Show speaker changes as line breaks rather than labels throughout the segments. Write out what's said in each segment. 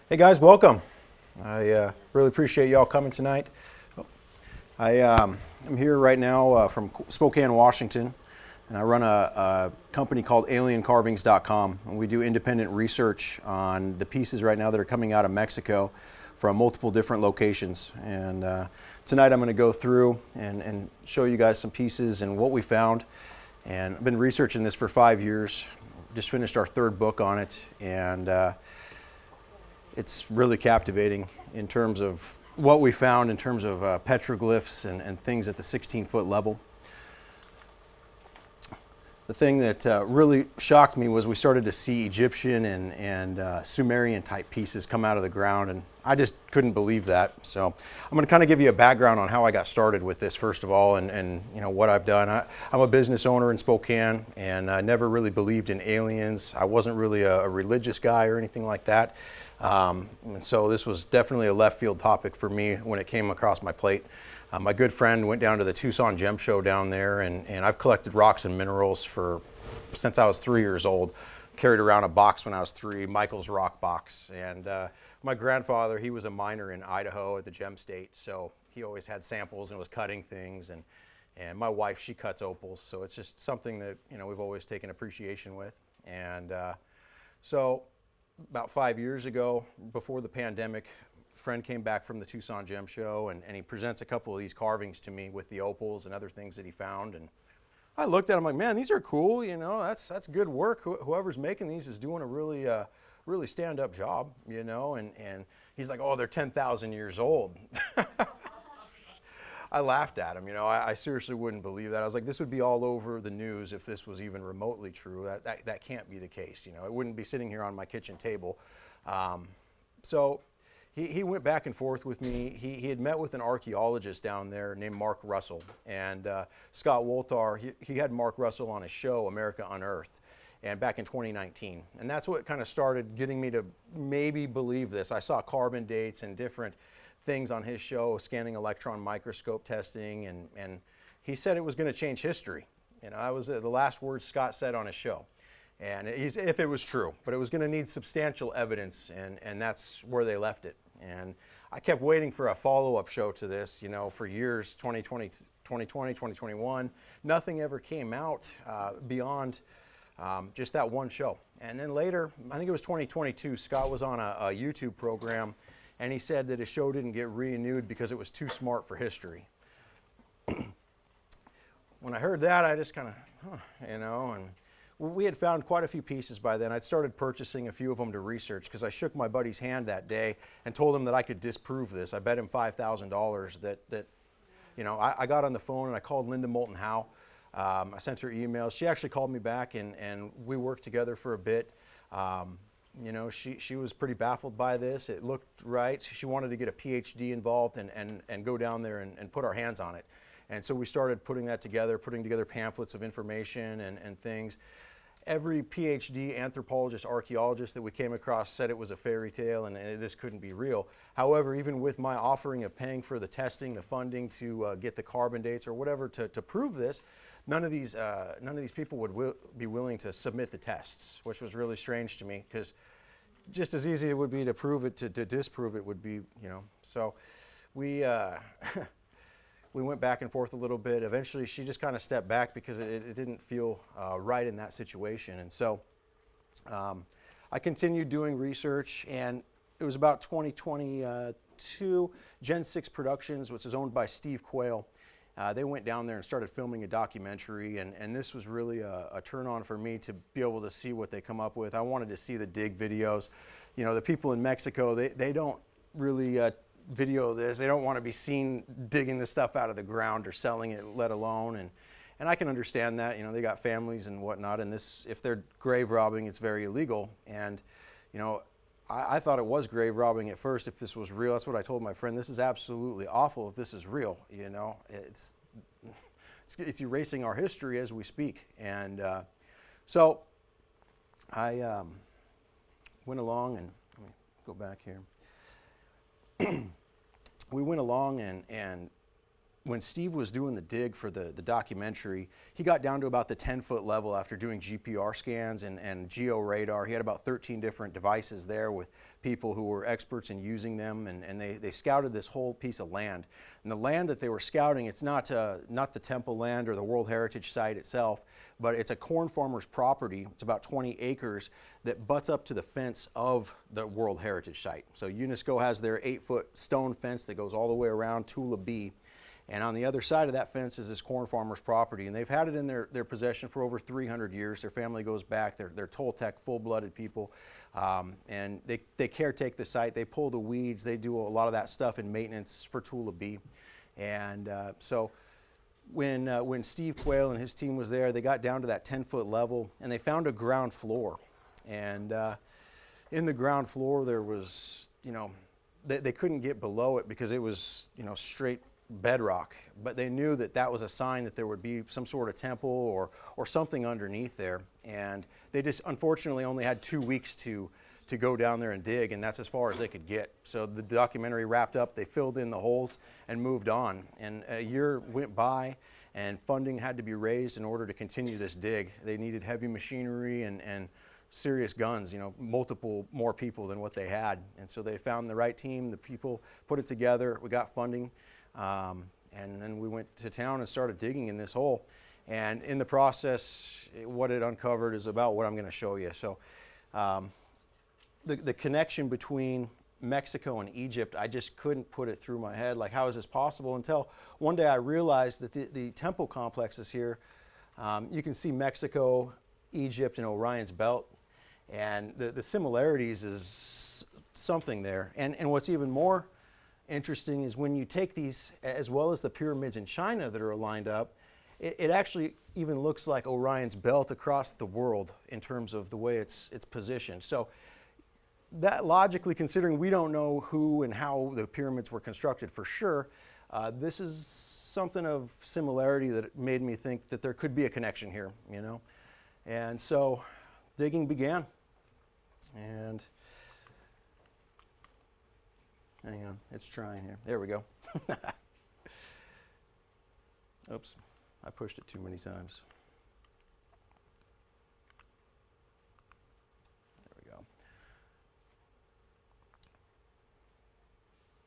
Hey guys, welcome. I really appreciate y'all coming tonight. I'm here right now from Spokane, Washington, and I run a company called aliencarvings.com, and we do independent research on the pieces right now that are coming out of Mexico from multiple different locations. And tonight I'm going to go through and show you guys some pieces and what we found. And I've been researching this for 5 years. Just finished our third book on it, and it's really captivating in terms of what we found in terms of petroglyphs and things at the 16-foot level. The thing that really shocked me was we started to see Egyptian and Sumerian type pieces come out of the ground, and I just couldn't believe that. So I'm going to kind of give you a background on how I got started with this first of all, and you know what I've done. I'm a business owner in Spokane, and I never really believed in aliens. I wasn't really a religious guy or anything like that. And so this was definitely a left field topic for me when it came across my plate. My good friend went down to the Tucson Gem Show down there, and I've collected rocks and minerals since I was 3 years old. Carried around a box when I was 3, Michael's rock box. And my grandfather, he was a miner in Idaho at the Gem State, so he always had samples and was cutting things. And my wife, she cuts opals, so it's just something that we've always taken appreciation with. And so about 5 years ago, before the pandemic, a friend came back from the Tucson Gem Show, and he presents a couple of these carvings to me with the opals and other things that he found. And I looked at them like, man, these are cool. That's good work. Whoever's making these is doing a really stand-up job. And he's like, oh, they're 10,000 years old. I laughed at him. I seriously wouldn't believe that. I was like, this would be all over the news if this was even remotely true. That can't be the case. It wouldn't be sitting here on my kitchen table. So he went back and forth with me. He had met with an archaeologist down there named Mark Russell. And Scott Woltar, he had Mark Russell on his show, America Unearthed, and back in 2019. And that's what kind of started getting me to maybe believe this. I saw carbon dates and different things on his show, scanning electron microscope testing, and he said it was going to change history. That was the last words Scott said on his show. And if it was true, but it was going to need substantial evidence, and that's where they left it. And I kept waiting for a follow-up show to this, for years, 2020, 2021. Nothing ever came out beyond just that one show. And then later, I think it was 2022, Scott was on a YouTube program, and he said that his show didn't get renewed because it was too smart for history. When I heard that, I just kind of, and we had found quite a few pieces by then. I'd started purchasing a few of them to research because I shook my buddy's hand that day and told him that I could disprove this. I bet him $5,000 that I got on the phone and I called Linda Moulton Howe. I sent her emails. She actually called me back and we worked together for a bit. She was pretty baffled by this. It looked right. She wanted to get a PhD involved and go down there and put our hands on it. And so we started putting together pamphlets of information and things. Every PhD anthropologist, archaeologist that we came across said it was a fairy tale and this couldn't be real. However, even with my offering of paying for the testing, the funding to get the carbon dates or whatever to prove this, none of these people would be willing to submit the tests, which was really strange to me because just as easy it would be to prove it, to disprove it would be, So we we went back and forth a little bit. Eventually, she just kind of stepped back because it didn't feel right in that situation. And so I continued doing research, and it was about 2022, Gen 6 Productions, which is owned by Steve Quayle. They went down there and started filming a documentary, and this was really a turn on for me to be able to see what they come up with. I wanted to see the dig videos. The people in Mexico, they don't really video this. They don't want to be seen digging this stuff out of the ground or selling it, let alone. And I can understand that. They got families and whatnot, and if they're grave robbing, it's very illegal. And I thought it was grave robbing at first if this was real. That's what I told my friend. This is absolutely awful if this is real. It's erasing our history as we speak. And so I went along, and let me go back here. We went along and when Steve was doing the dig for the documentary, he got down to about the 10-foot level after doing GPR scans and geo-radar. He had about 13 different devices there with people who were experts in using them, and they scouted this whole piece of land. And the land that they were scouting, it's not the temple land or the World Heritage Site itself, but it's a corn farmer's property. It's about 20 acres that butts up to the fence of the World Heritage Site. So UNESCO has their 8-foot stone fence that goes all the way around Tula B. And on the other side of that fence is this corn farmer's property. And they've had it in their possession for over 300 years. Their family goes back. They're Toltec, full-blooded people. And they caretake the site. They pull the weeds. They do a lot of that stuff in maintenance for Tula B. And so when Steve Quayle and his team was there, they got down to that 10-foot level, and they found a ground floor. And in the ground floor, there was, they couldn't get below it because it was, straight bedrock, but they knew that that was a sign that there would be some sort of temple or something underneath there. And they just unfortunately only had 2 weeks to go down there and dig, and that's as far as they could get. So the documentary wrapped up, they filled in the holes and moved on. And a year went by and funding had to be raised in order to continue this dig. They needed heavy machinery and serious guns, multiple more people than what they had. And so they found the right team, the people put it together, we got funding. And then we went to town and started digging in this hole. And in the process, what it uncovered is about what I'm going to show you. So the connection between Mexico and Egypt, I just couldn't put it through my head. Like, how is this possible? Until one day I realized that the temple complexes here, you can see Mexico, Egypt, and Orion's belt. And the similarities is something there. And what's even more interesting is when you take these, as well as the pyramids in China that are lined up, it actually even looks like Orion's belt across the world in terms of the way it's positioned. So that logically, considering we don't know who and how the pyramids were constructed for sure, this is something of similarity that made me think that there could be a connection here, And so digging began. And hang on, it's trying here. There we go. Oops, I pushed it too many times. There we go.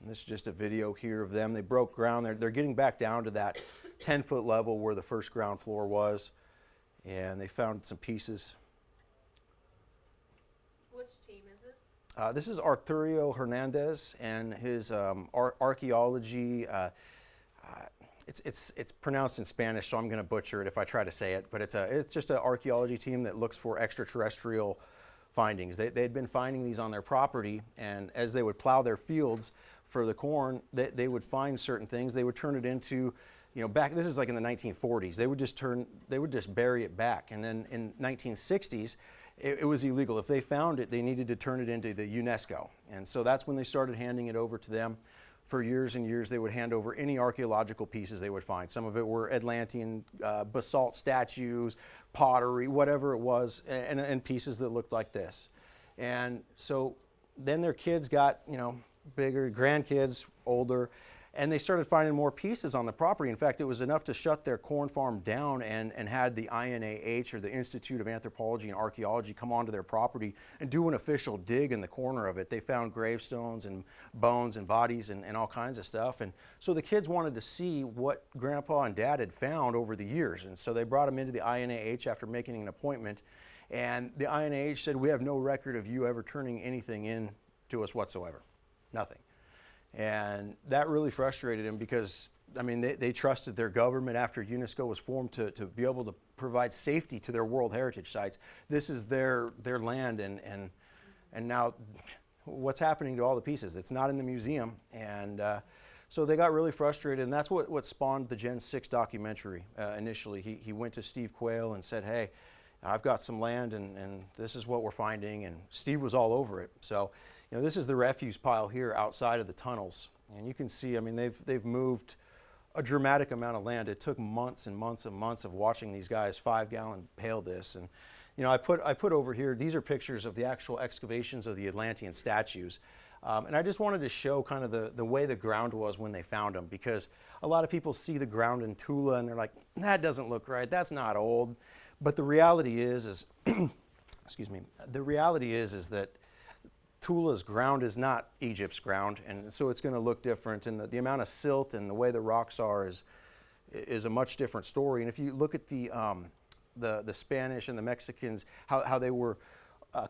And this is just a video here of them. They broke ground. They're getting back down to that 10-foot level where the first ground floor was, and they found some pieces.
Which team is this?
This is Arturo Hernandez and his archaeology. It's pronounced in Spanish, so I'm going to butcher it if I try to say it. But it's just an archaeology team that looks for extraterrestrial findings. They'd been finding these on their property, and as they would plow their fields for the corn, they would find certain things. They would turn it into, back. This is like in the 1940s. They would just bury it back, and then in 1960s. It was illegal. If they found it, they needed to turn it into the UNESCO. And so that's when they started handing it over to them. For years and years, they would hand over any archaeological pieces they would find. Some of it were Atlantean basalt statues, pottery, whatever it was, and pieces that looked like this. And so then their kids got, bigger, grandkids, older, and they started finding more pieces on the property. In fact, it was enough to shut their corn farm down and had the INAH, or the Institute of Anthropology and Archaeology, come onto their property and do an official dig in the corner of it. They found gravestones and bones and bodies and all kinds of stuff. And so the kids wanted to see what Grandpa and Dad had found over the years. And so they brought them into the INAH after making an appointment. And the INAH said, "We have no record of you ever turning anything in to us whatsoever. Nothing." And that really frustrated him because, they trusted their government after UNESCO was formed to be able to provide safety to their World Heritage Sites. This is their land, and now what's happening to all the pieces? It's not in the museum. And so they got really frustrated, and that's what spawned the Gen 6 documentary initially. He went to Steve Quayle and said, "Hey, I've got some land, and this is what we're finding," and Steve was all over it. So, this is the refuse pile here outside of the tunnels, and you can see, they've moved a dramatic amount of land. It took months and months and months of watching these guys 5-gallon pail this, and I put over here, these are pictures of the actual excavations of the Atlantean statues. And I just wanted to show kind of the way the ground was when they found them, because a lot of people see the ground in Tula and they're like, that doesn't look right, that's not old. But the reality is excuse me, the reality is that Tula's ground is not Egypt's ground, and so it's going to look different, and the amount of silt and the way the rocks are is a much different story. And if you look at the Spanish and the Mexicans, how they were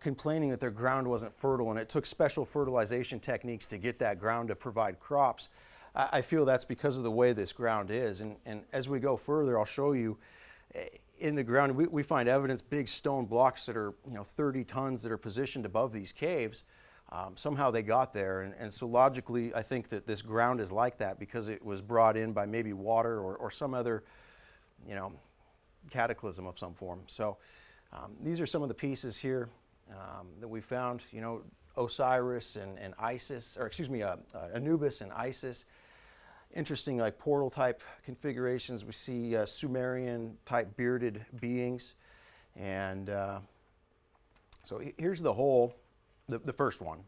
complaining that their ground wasn't fertile, and it took special fertilization techniques to get that ground to provide crops, I feel that's because of the way this ground is. And as we go further, I'll show you in the ground, we find evidence, big stone blocks that are 30 tons that are positioned above these caves. Somehow they got there, and so logically I think that this ground is like that because it was brought in by maybe water or some other cataclysm of some form. So these are some of the pieces here that we found, Osiris and Isis, or excuse me, Anubis and Isis. Interesting, like portal type configurations. We see Sumerian type bearded beings, and so here's the hole, the first one,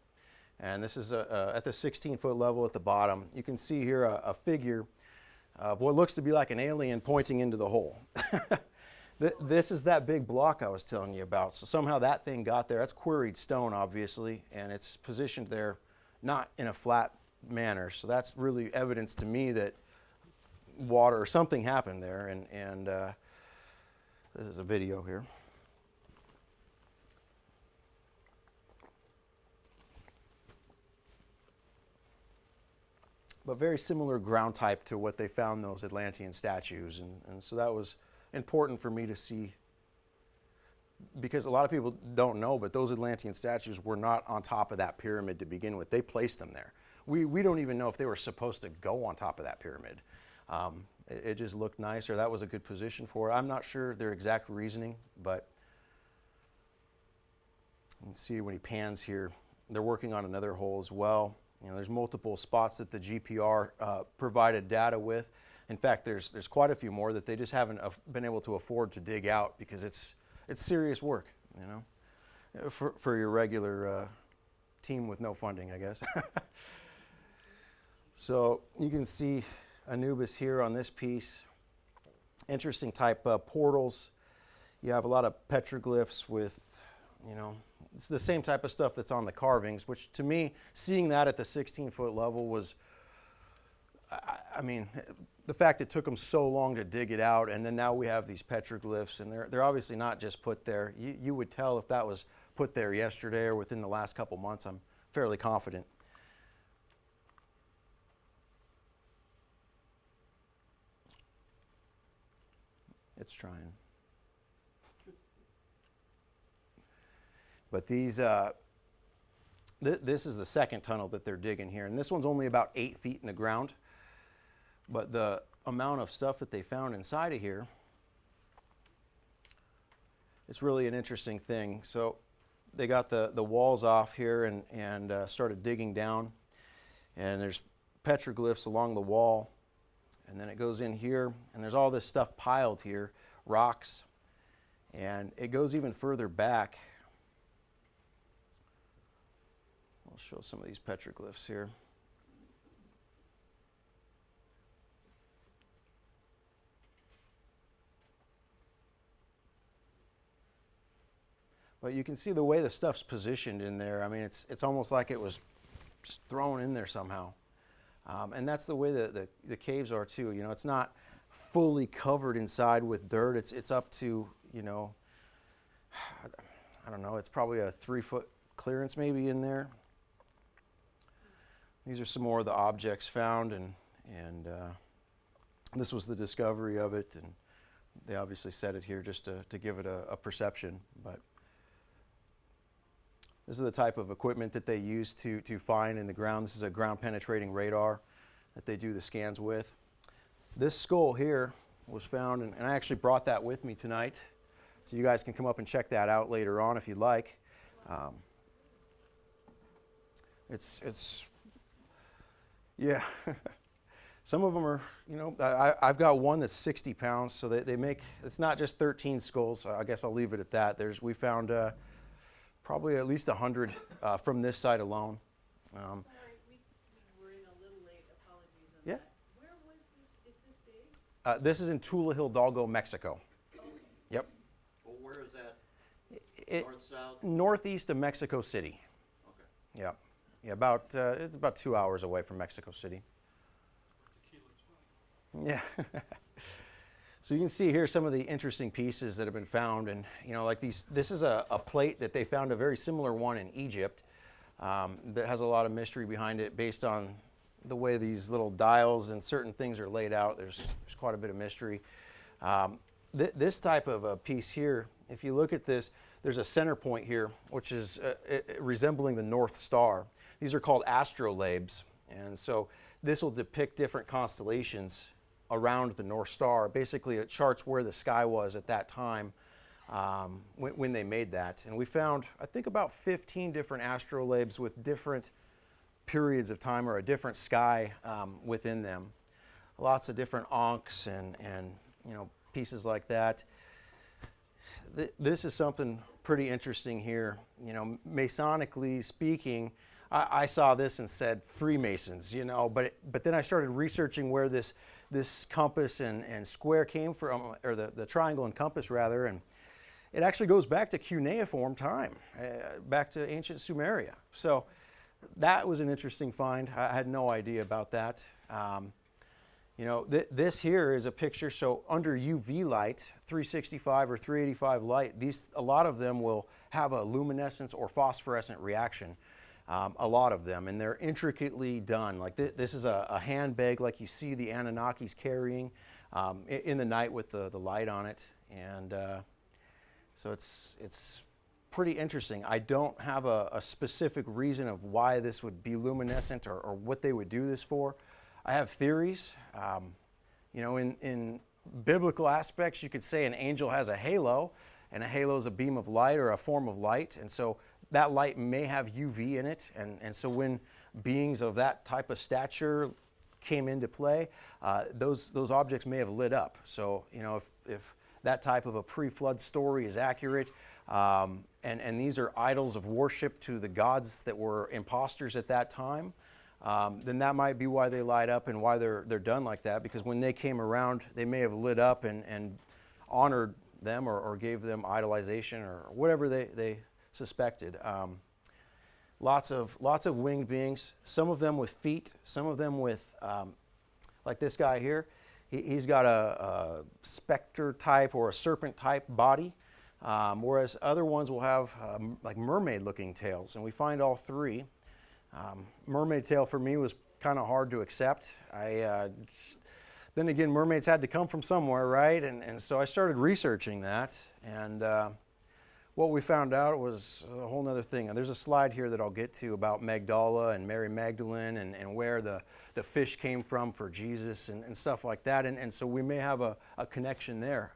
and this is at the 16-foot level at the bottom. You can see here a figure of what looks to be like an alien pointing into the hole. This is that big block I was telling you about. So somehow that thing got there. That's quarried stone, obviously, and it's positioned there not in a flat manner. So that's really evidence to me that water or something happened there. And this is a video here. But very similar ground type to what they found those Atlantean statues. And so that was important for me to see, because a lot of people don't know, but those Atlantean statues were not on top of that pyramid to begin with. They placed them there. We don't even know if they were supposed to go on top of that pyramid. It just looked nice, or that was a good position for it. I'm not sure their exact reasoning, but you can see when he pans here, they're working on another hole as well. There's multiple spots that the GPR provided data with. In fact, there's quite a few more that they just haven't been able to afford to dig out, because it's serious work, for your regular team with no funding, I guess. So you can see Anubis here on this piece. Interesting type portals. You have a lot of petroglyphs with, it's the same type of stuff that's on the carvings, which to me, seeing that at the 16-foot level was, I mean, the fact it took them so long to dig it out, and then now we have these petroglyphs, and they're obviously not just put there. You would tell if that was put there yesterday or within the last couple months. I'm fairly confident. It's trying. But these, this is the second tunnel that they're digging here, and this one's only about 8 feet in the ground. But the amount of stuff that they found inside of here, it's really an interesting thing. So they got the walls off here and started digging down, and there's petroglyphs along the wall, and then it goes in here, and there's all this stuff piled here, rocks, and it goes even further back. I'll show some of these petroglyphs here. But you can see the way the stuff's positioned in there. I mean, it's almost like it was just thrown in there somehow. And that's the way the caves are too. It's not fully covered inside with dirt. It's up to, I don't know, it's probably a 3-foot clearance maybe in there. These are some more of the objects found, and this was the discovery of it, and they obviously set it here just to give it a perception. But this is the type of equipment that they use to find in the ground. This is a ground penetrating radar that they do the scans with. This skull here was found, and I actually brought that with me tonight, so you guys can come up and check that out later on if you'd like. Yeah, some of them are, I've got one that's 60 pounds, so they make, it's not just 13 skulls. So I guess I'll leave it at that. We found probably at least 100 from this side alone. Um,
Sorry, we were in a little late. Apologies on
yeah.
that. Where was this? Is this big?
This is in Tula Hidalgo, Mexico.
Okay.
Yep.
Well, where is that?
It,
North, south?
northeast of Mexico City.
Okay.
Yeah. Yeah, about it's about 2 hours away from Mexico City. Yeah. So you can see here some of the interesting pieces that have been found, and like this is a plate that they found a very similar one in Egypt that has a lot of mystery behind it based on the way these little dials and certain things are laid out. There's quite a bit of mystery. This type of a piece here, if you look at this, there's a center point here, which is resembling the North Star. These are called astrolabes, and so this will depict different constellations around the North Star. Basically, it charts where the sky was at that time when they made that. And we found, I think, about 15 different astrolabes with different periods of time or a different sky within them. Lots of different ankhs and pieces like that. This is something pretty interesting here. Masonically speaking, I saw this and said Freemasons, but then I started researching where this compass and square came from, or the triangle and compass rather, and it actually goes back to cuneiform time, back to ancient Sumeria. So that was an interesting find. I had no idea about that. This here is a picture, so under UV light, 365 or 385 light, a lot of them will have a luminescence or phosphorescent reaction. A lot of them, and they're intricately done. Like this is a handbag like you see the Anunnakis carrying in the night with the light on it, and so it's pretty interesting. I don't have a specific reason of why this would be luminescent or what they would do this for. I have theories. In biblical aspects, you could say an angel has a halo, and a halo is a beam of light or a form of light, and so that light may have UV in it, and so when beings of that type of stature came into play, those objects may have lit up. So if that type of a pre-flood story is accurate, and these are idols of worship to the gods that were imposters at that time, then that might be why they light up and why they're done like that, because when they came around, they may have lit up and honored them or gave them idolization or whatever they suspected. Lots of winged beings, some of them with feet, some of them with, like this guy here, he's got a specter type or a serpent type body, whereas other ones will have like mermaid looking tails, and we find all three. Mermaid tail for me was kind of hard to accept. Then again, mermaids had to come from somewhere, right? And so I started researching that, and what we found out was a whole other thing. And there's a slide here that I'll get to about Magdala and Mary Magdalene and where the fish came from for Jesus and stuff like that. And so we may have a connection there.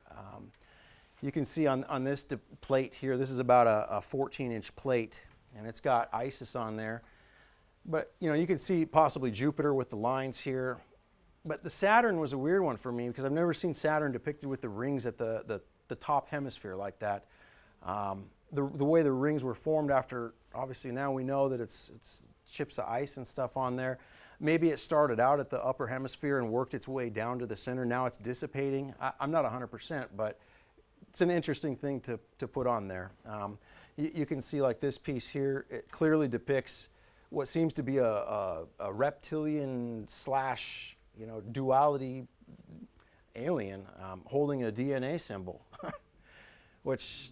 You can see on this plate here, this is about a 14-inch plate, and it's got Isis on there. But you can see possibly Jupiter with the lines here. But the Saturn was a weird one for me because I've never seen Saturn depicted with the rings at the top hemisphere like that. The way the rings were formed after, obviously now we know that it's chips of ice and stuff on there. Maybe it started out at the upper hemisphere and worked its way down to the center. Now it's dissipating. I'm not 100%, but it's an interesting thing to put on there. You can see like this piece here, it clearly depicts what seems to be a reptilian slash duality alien holding a DNA symbol, which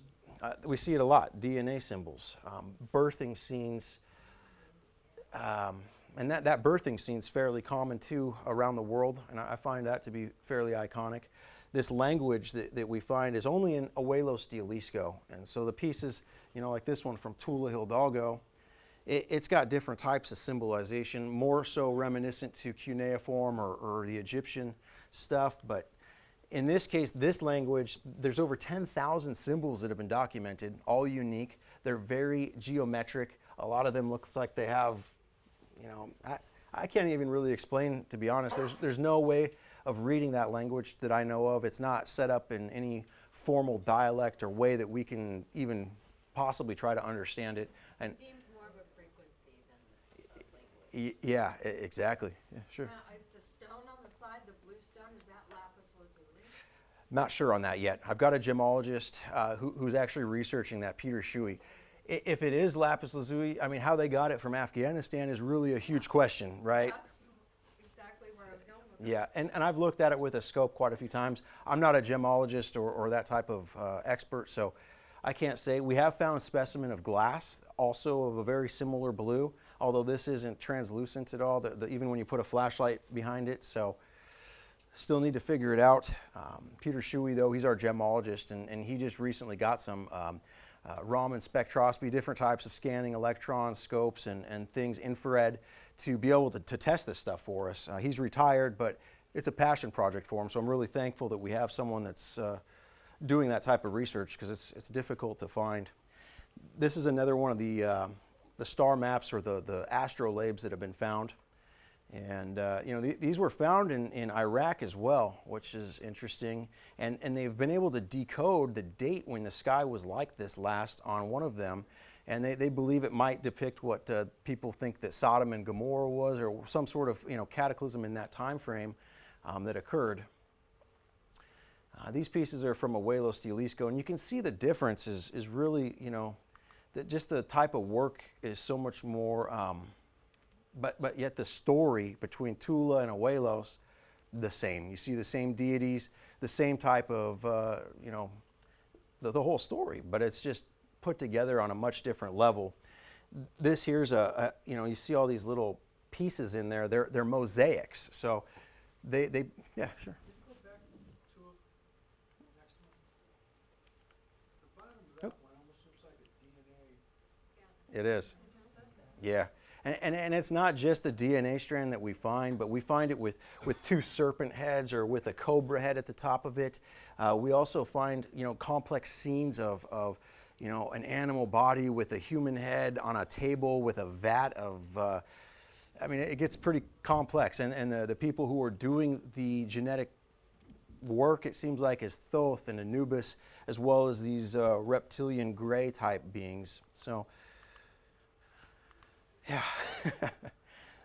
we see it a lot, DNA symbols, birthing scenes, and that birthing scene is fairly common too around the world, and I find that to be fairly iconic. This language that we find is only in Abuelos de Jalisco, and so the pieces, like this one from Tula Hidalgo, it's got different types of symbolization, more so reminiscent to cuneiform or the Egyptian stuff. But in this case, this language, there's over 10,000 symbols that have been documented, all unique. They're very geometric. A lot of them looks like they have, I can't even really explain, to be honest. There's no way of reading that language that I know of. It's not set up in any formal dialect or way that we can even possibly try to understand it. And
Seems more of a frequency than like
Yeah, exactly. Yeah, sure.
Now, is the stone on the side, the blue stone, is that lapis lazuli?
Not sure on that yet. I've got a gemologist who's actually researching that, Peter Shuey. If it is lapis lazuli, I mean, how they got it from Afghanistan is really a huge question, right?
That's exactly where I was going with
Yeah, and I've looked at it with a scope quite a few times. I'm not a gemologist or that type of expert, so I can't say. We have found a specimen of glass, also of a very similar blue, although this isn't translucent at all, even when you put a flashlight behind it, so still need to figure it out. Peter Shuey, though, he's our gemologist, and he just recently got some Raman spectroscopy, different types of scanning electrons, scopes, and things, infrared, to be able to test this stuff for us. He's retired, but it's a passion project for him, so I'm really thankful that we have someone that's doing that type of research, because it's difficult to find. This is another one of the star maps, or the astrolabes that have been found. And these were found in Iraq as well, which is interesting. And they've been able to decode the date when the sky was like this last on one of them. And they believe it might depict what people think that Sodom and Gomorrah was, or some sort of cataclysm in that time frame that occurred. These pieces are from Abuelo Stilisco, and you can see the difference is really, that just the type of work is so much more, but yet the story between Tula and Abuelos, the same. You see the same deities, the same type of, the whole story, but it's just put together on a much different level. This here's you see all these little pieces in there. They're mosaics. So yeah, sure.
Go back to the next one. The bottom of that one almost looks like a DNA.
It is. Yeah. And it's not just the DNA strand that we find, but we find it with two serpent heads, or with a cobra head at the top of it. We also find, complex scenes of an animal body with a human head on a table with a vat of, it gets pretty complex. And the people who are doing the genetic work, it seems like, is Thoth and Anubis, as well as these reptilian gray type beings. So, yeah.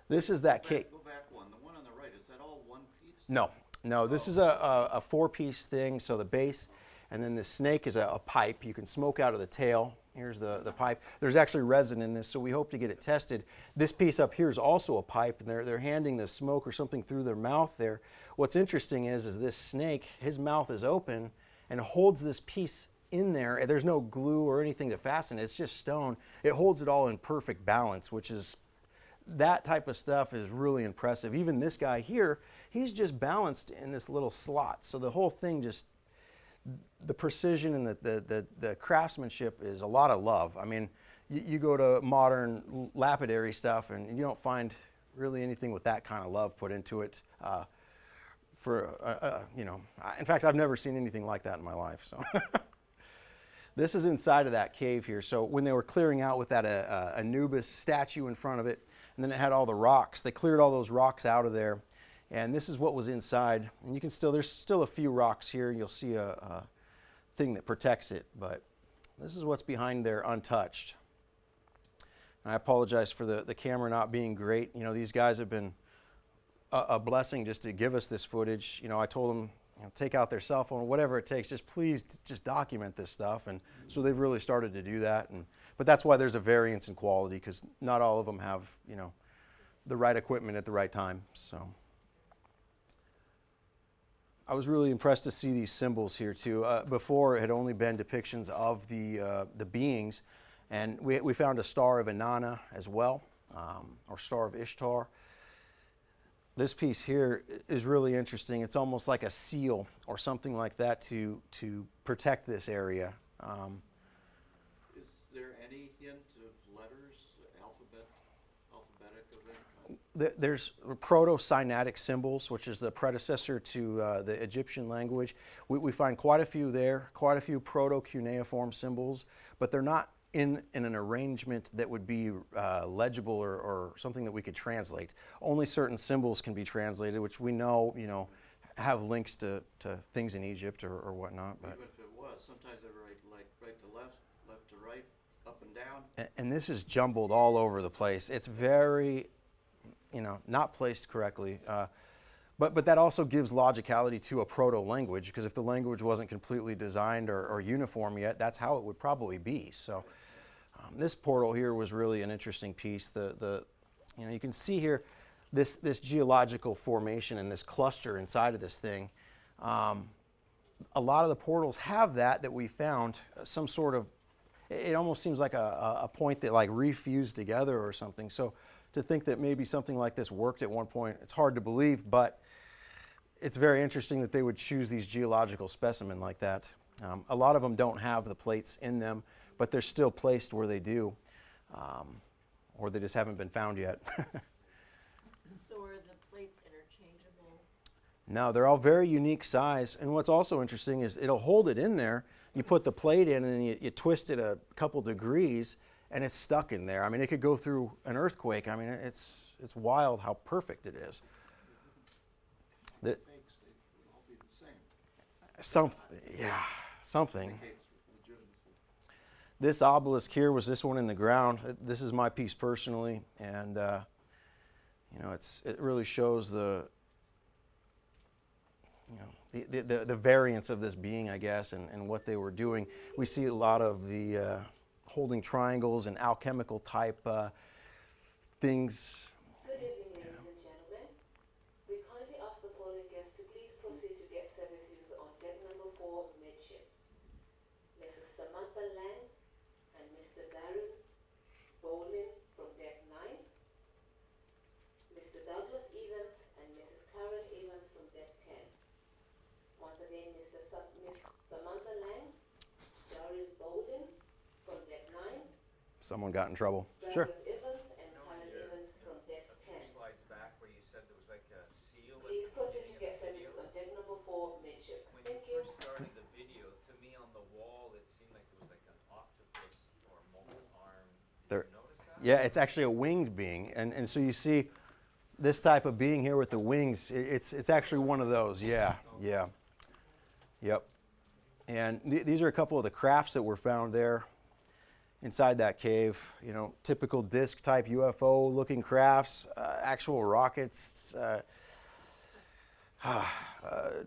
This is that cake.
Go back one. The one on the right, is that all one piece?
No, this is a four-piece thing. So the base, and then the snake is a pipe. You can smoke out of the tail. Here's the pipe. There's actually resin in this, so we hope to get it tested. This piece up here is also a pipe, and they're handing the smoke or something through their mouth there. What's interesting is this snake, his mouth is open and holds this piece in there. There's no glue or anything to fasten it. It's just stone. It holds it all in perfect balance, which is, that type of stuff is really impressive. Even this guy here, he's just balanced in this little slot. So the whole thing, just the precision and the craftsmanship is a lot of love. I mean, you go to modern lapidary stuff and you don't find really anything with that kind of love put into it. In fact, I've never seen anything like that in my life. So. This is inside of that cave here. So when they were clearing out with that Anubis statue in front of it, and then it had all the rocks, they cleared all those rocks out of there. And this is what was inside. And you can there's still a few rocks here. You'll see a thing that protects it, but this is what's behind there untouched. And I apologize for the camera not being great. These guys have been a blessing just to give us this footage. I told them, take out their cell phone, whatever it takes, please just document this stuff. And so they've really started to do that. But that's why there's a variance in quality, because not all of them have, the right equipment at the right time. So I was really impressed to see these symbols here too. Before, it had only been depictions of the beings, and we found a star of Inanna as well, or star of Ishtar. This piece here is really interesting. It's almost like a seal or something like that to protect this area.
Is there any hint of letters, alphabetic of any kind?
There's proto-Sinaitic symbols, which is the predecessor to the Egyptian language. We find quite a few there, quite a few proto-cuneiform symbols, but they're not in an arrangement that would be legible or something that we could translate. Only certain symbols can be translated, which we know, have links to things in Egypt or whatnot. But
even if it was, sometimes they write like right to left, left to right, up and down.
and this is jumbled all over the place. It's very not placed correctly. But that also gives logicality to a proto-language, because if the language wasn't completely designed or uniform yet, that's how it would probably be. So this portal here was really an interesting piece. You can see here this geological formation and this cluster inside of this thing. A lot of the portals have that we found, some sort of, it almost seems like a point that like refused together or something. So to think that maybe something like this worked at one point, it's hard to believe, but it's very interesting that they would choose these geological specimens like that. A lot of them don't have the plates in them, but they're still placed where they do, or they just haven't been found yet.
So are the plates interchangeable?
No, they're all very unique size. And what's also interesting is it'll hold it in there. You put the plate in and then you twist it a couple degrees and it's stuck in there. I mean, it could go through an earthquake. I mean, it's wild how perfect it is. The,
Fakes, they would all be the same.
something.
Indicates legitimacy.
This obelisk here was this one in the ground. This is my piece personally, and it really shows the variance of this being, I guess, and what they were doing. We see a lot of the holding triangles and alchemical type things.
Good evening, ladies and gentlemen. We kindly ask the following guests to please proceed to get services on deck number 4 midship. Mrs. Samantha Lang and Mr. Darren Bolin from deck 9. Mr. Douglas Evans and Mrs. Karen Evans from deck 10. Once again, Miss Samantha Lang, Darren Bolin from deck 9.
Someone got in trouble.
Douglas
Sure.
Evans and Karen Evans from deck 10.
Slides back where you said there was like a seal.
Please proceed to get services on deck number 4 midship.
When
Thank
you
you.
first started the video, to me on the wall, it seemed like it was like an octopus or a multi-arm.
There-
Did you notice that?
Yeah, it's actually a winged being, and so you see this type of being here with the wings. It's actually one of those. Yeah. Yep. And these are a couple of the crafts that were found there inside that cave. Typical disc type UFO looking crafts, actual rockets,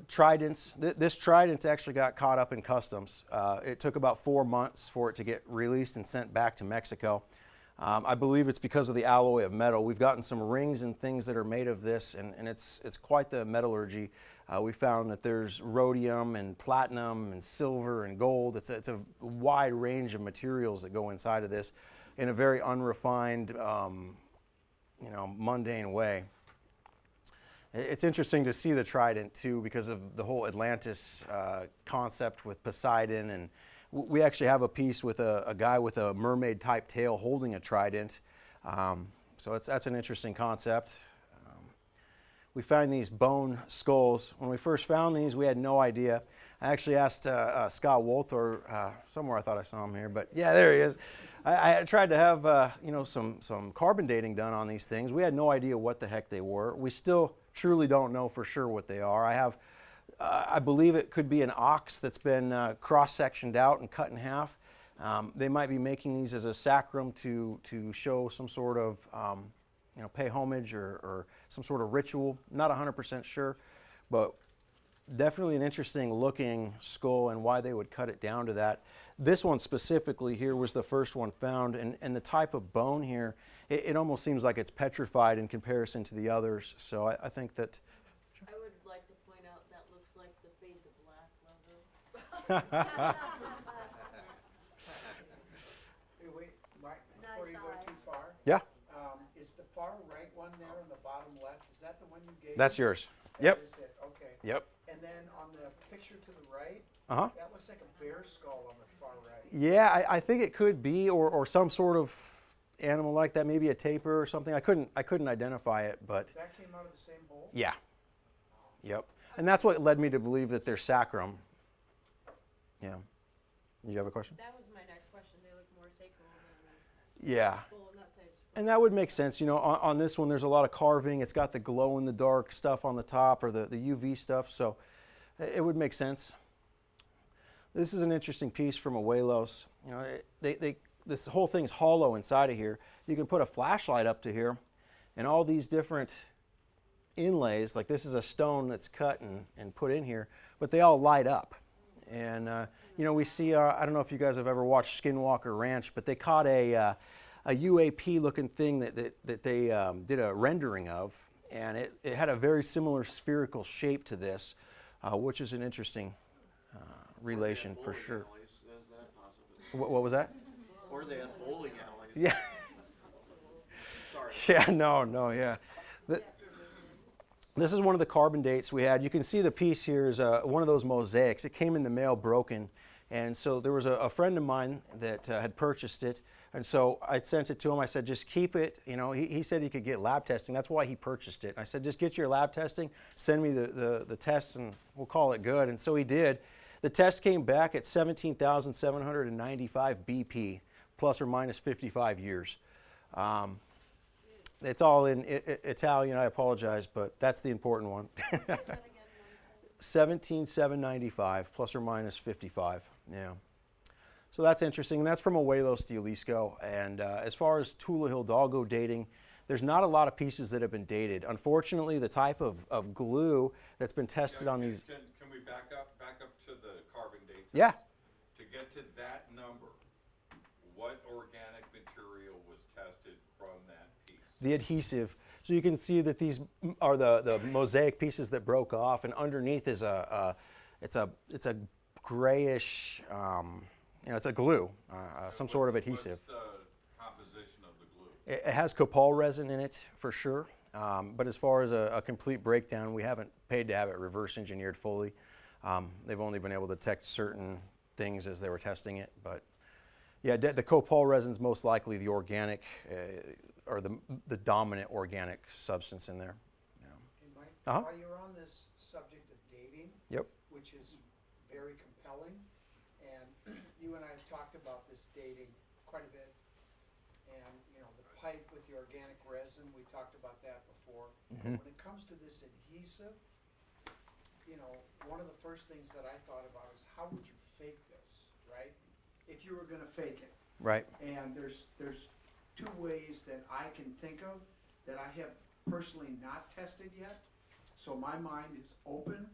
tridents. This trident actually got caught up in customs. It took about 4 months for it to get released and sent back to Mexico. I believe it's because of the alloy of metal. We've gotten some rings and things that are made of this, and it's quite the metallurgy. We found that there's rhodium and platinum and silver and gold. It's a wide range of materials that go inside of this in a very unrefined, mundane way. It's interesting to see the trident too, because of the whole Atlantis concept with Poseidon, and we actually have a piece with a guy with a mermaid type tail holding a trident. So that's an interesting concept. We find these bone skulls. When we first found these, we had no idea. I actually asked Scott Wolter, somewhere I thought I saw him here, but yeah, there he is. I tried to have some carbon dating done on these things. We had no idea what the heck they were. We still truly don't know for sure what they are. I believe it could be an ox that's been cross-sectioned out and cut in half. They might be making these as a sacrum to show some sort of pay homage or some sort of ritual. Not 100% sure, but definitely an interesting looking skull, and why they would cut it down to that. This one specifically here was the first one found, and the type of bone here, it almost seems like it's petrified in comparison to the others. So I think that...
I would like to point out that looks like the Fade to Black logo.
Hey, wait, Mike, before you go
Nice eye.
too far,
Yeah,
is the far right one there on the bottom left, is that the one you gave?
that's
me?
yours.
That
Yep.
is it, okay.
Yep.
And then on the picture to the right,
Uh-huh.
that looks like a bear skull on the far right.
Yeah, I think it could be, or some sort of animal like that, maybe a tapir or something. I couldn't identify it, but
That came out of the same hole?
yeah. Yep. And that's what led me to believe that they're sacrum. Yeah. Did you have a question?
That was my next question. They look more sacral than
Yeah.
skull, not sacral.
And that would make sense. On this one, there's a lot of carving. It's got the glow-in-the-dark stuff on the top, or the UV stuff, so it would make sense. This is an interesting piece from Abuelos. This whole thing's hollow inside of here. You can put a flashlight up to here, and all these different inlays, like this is a stone that's cut and put in here, but they all light up. And you know, we see, I don't know if you guys have ever watched Skinwalker Ranch, but they caught a UAP looking thing that they did a rendering of, and it had a very similar spherical shape to this, which is an interesting relation for sure. What was that?
Or they had bowling alleys.
Yeah.
Sorry.
Yeah, no, yeah. This is one of the carbon dates we had. You can see the piece here is one of those mosaics. It came in the mail broken, and so there was a friend of mine that had purchased it, and so I sent it to him. I said, just keep it. You know, he said he could get lab testing. That's why he purchased it. I said, just get your lab testing, send me the tests, and we'll call it good. And so he did. The test came back at 17,795 BP, plus or minus 55 years. It's all in Italian, I apologize, but that's the important one. 17,795, plus or minus 55, yeah. So that's interesting, and that's from Abuelo Stilisco. And as far as Tula Hidalgo dating, there's not a lot of pieces that have been dated. Unfortunately, the type of glue that's been tested on these...
Can we back up to the carbon date?
Yeah.
To get to that number, what organic material was tested from that piece?
The adhesive. So you can see that these are the mosaic pieces that broke off, and underneath is it's a grayish, you know, it's a glue, some sort of adhesive.
What's the composition of the glue?
It has copal resin in it for sure, but as far as a complete breakdown, we haven't paid to have it reverse engineered fully. They've only been able to detect certain things as they were testing it, but yeah, the copal resin's most likely the organic, or the dominant organic substance in there. Yeah.
Hey, Mike,
Uh-huh.
while you're on this subject of dating,
Yep.
which is very compelling, and you and I have talked about this dating quite a bit, and you know, the pipe with the organic resin, we talked about that before.
Mhm.
When it comes to this adhesive, you know, one of the first things that I thought about is how would you fake this, right? If you were gonna fake it.
Right.
And there's two ways that I can think of that I have personally not tested yet. So my mind is open.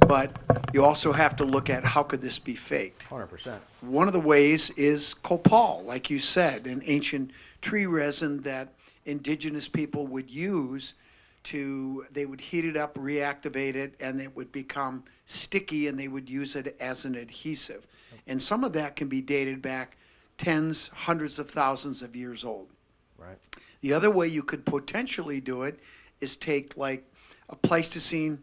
But you also have to look at how could this be faked.
100%.
One of the ways is copal, like you said, an ancient tree resin that indigenous people would use they would heat it up, reactivate it, and it would become sticky, and they would use it as an adhesive. And some of that can be dated back tens, hundreds of thousands of years old.
Right.
The other way you could potentially do it is take like a Pleistocene